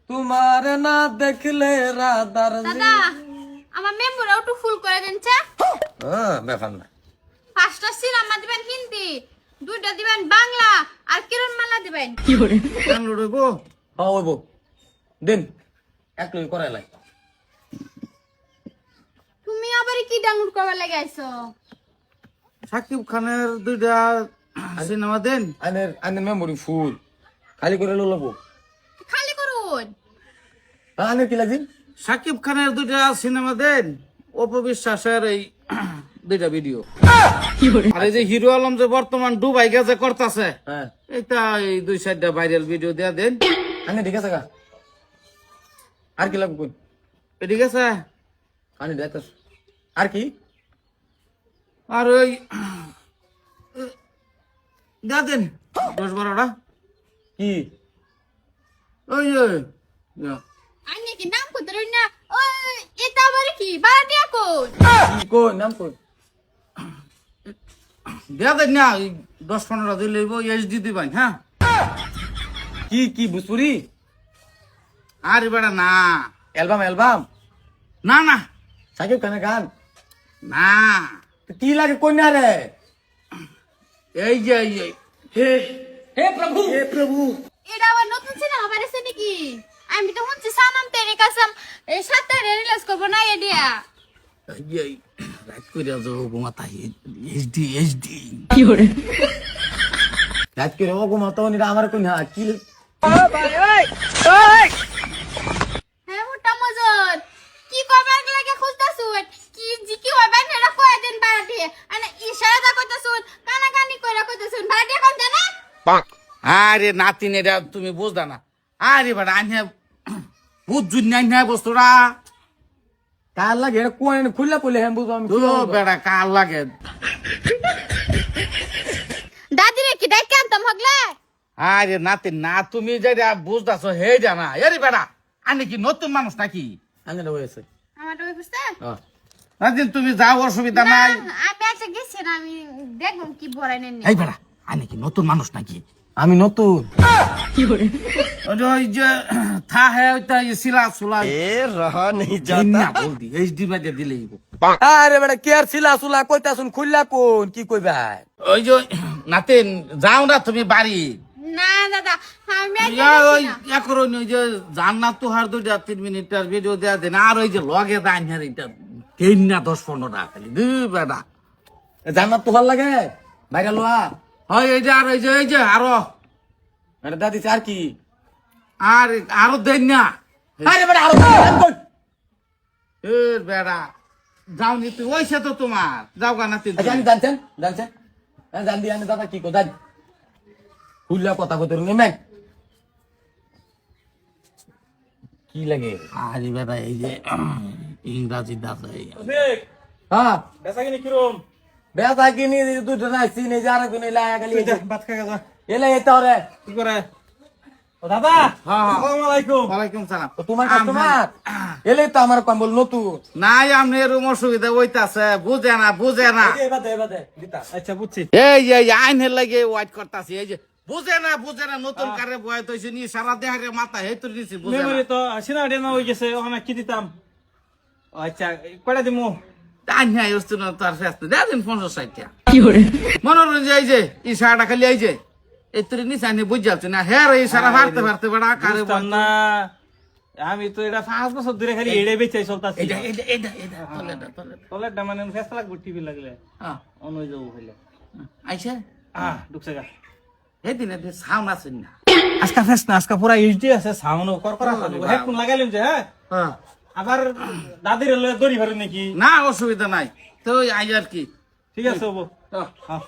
তোমার না দেখলে রাদার দাদা আমার মেম্বর একটু ফুল করে দেন চা। ব্যাপার না। 5টা সিনেমা দিবেন হিন্দি, 2টা দিবেন বাংলা আর কিরণ মালা দিবেন। ডাউনলোড হইব হ্যাঁ হইব দিন এক লই করাই লাই। তুমি আবার কি ডাউনলোড করবার লাগে আইছো? সাকিব খানের 2টা সিনেমা দেন। আনের মেমোরি ফুল খালি করে লব। খালি করুন। আনের কি লাগবে? সাকিব খানের 2টা সিনেমা দেন, অপবিশ্বাসের এই 2টা ভিডিও। আর এই যে হিরো আলম যে বর্তমান দুবাই গেছে করতেছে, হ্যাঁ এটা এই 2-4টা ভাইরাল ভিডিও দেয়া দেন। আনে ঠিক আছে গা। আর কি লাগবে কোন? ঠিক আছে। আনে দেখছ আর কি? আর ওই দেয়া দেন 10-12টা। কি ওই আইনে কি নাম কত রই না? ওই এটা আবার কি বাড়িয়া কোন? কোন নাম কোন? দেয়া দেন না, 10-15টা দিলে এইচডি দিবেন। হ্যাঁ কি কি ভোজপুরি আরে বেটা না অ্যালবাম অ্যালবাম না না সাকিব খানের গান না, তো কি লাগে কোন না রে? এই যে হে হে প্রভু হে প্রভু এটা আবার নতুন সিনেমা বেরিয়েছে নাকি? আমি তো শুনছি সানাম তেরে কাসম এই 7 তারিখে রিলিজ করব না এডিয়া। এই রাত করে যাও ঘুমাতা এইচডি রাত করে ও ঘুমাতো নি আমার কোন কি হ্যাঁ মোটা মজদ কি করবার লাগে খুঁজতাছুন? কি জি কি হবে না কয় দিন বাড়ি আনে ইশারা দা কইতাছুন, কানাকানি কইরা কইতাছুন বাড়ি কোন জানা? আরে নাতিন এটা তুমি বুঝদা না। আরে বেটা আনে বুঝুন না বস্তুরা কার লাগে এটা কোন খুললা কইলে হ্যাঁ বুঝবো আমি তো বেটা কার লাগে। দাদিরে কি ডাইকে আনতাম হগলে? আরে নাতিন না, তুমি যেটা বুঝদাছো হে জানা। আরে বেটা আনে কি নতুন মানুষ নাকি? আনে হয়েছে আমার ওই বুঝতে নাতিন তুমি যাও, অসুবিধা নাই। আমি আচ্ছা গেছি না, আমি দেখব কি ভরাই নেন। এই বেটা আনে কি নতুন মানুষ নাকি? আমি নতুন ওই যে থা হ্যাঁ ওইটা সিলা সুলা রহা নেই না বলদি এইচডি বাজে দিলেই আরে বেটা কে আর ছিলা সুলা কইতাছুন খুললা কোন কি কইবাই? ওই যে নাতিন যাও না তুমি বাড়ি। না দাদা আমি আর ওই গেছি না। একর ওই যে জান্নাত তোহার 2-3 মিনিটের ভিডিও দেয়া দেন। আর ওই যে লগে দাইন হ্যাঁ এটা 3-10-15 টাকা খালি দুই বেটা। জান্নাত তো ভাল লাগে বাইরে লোয়া হয় এই যে আর এই যে আরো এটা দাদি আর কি? আর আরো দেন না। আরে বেটা আরো এ বেটা যাও নি তুই ওইসে তো তোমার যাও গা নাতিন তুমি। জানি জানছেন জানছেন জান দি আনে দাদা কি কো জানি খুললা কথা কইতে রুনি মেন কি লাগে? আরে বেটা এই যে ইংরাজি দাদা হ্যাঁ বেচা কিনি কিরম? বেসা কিনি দুটো না চিনি যারা কোন লায়া গেলি ভাত খাই গেল এলে এটা রে কি করে? ও দাদা হ্যাঁ। আসসালামু আলাইকুম। ওয়ালাইকুম সালাম। তোমার কাস্টমার এলে তো আমার কম বল নতুন নাই আমি এরকম অসুবিধা হইতাছে, বুঝে না এবারে দিতা। আচ্ছা বুঝছি। এই আইনের লাগে ওয়াইট করতাছি। এই যে বুঝে না নতুন কারে বয়স হয়েছে নি সারা দেহারে মাথা হেতুর নিছি বুঝে মেমোরি না। তো সিনেমা না হয়ে গেছে, ওখানে কি দিতাম? ও আচ্ছা কয়টা দিমু? আইন হ্যাঁ ইউজ তো তার ফেস্ট দেয়া দিন 50-60 টাকা। মনোরঞ্জন এই যে ইশারাটা খালি এই যে এই তোর নিচে আইনে বুঝ যাচ্ছে না হ্যাঁ রে ইশারা ফারতে বেড়া কারে বুঝতাম না। আমি তো এটা 5 বছর ধরে খালি এড়ে বেচাই চলতাছি। এটা টয়লেটটা মানে ফেস্টা লাগবে টিভি লাগলে হ্যাঁ অন হয়ে যাবো হইলে। আইছে ঢুকছে গা। এই দিন সাউন্ড আছে না। আজকা ফেস্ট না, আজকা পুরা এইচডি আছে, সাউন্ড করকরা আছে। হেডফোন লাগাইলাম যে হ্যাঁ। হ্যাঁ আবার দাদির লয়ে দড়ি ভরে নাকি? না অসুবিধা নাই তো আই আর কি ঠিক আছে হবো। হ্যাঁ।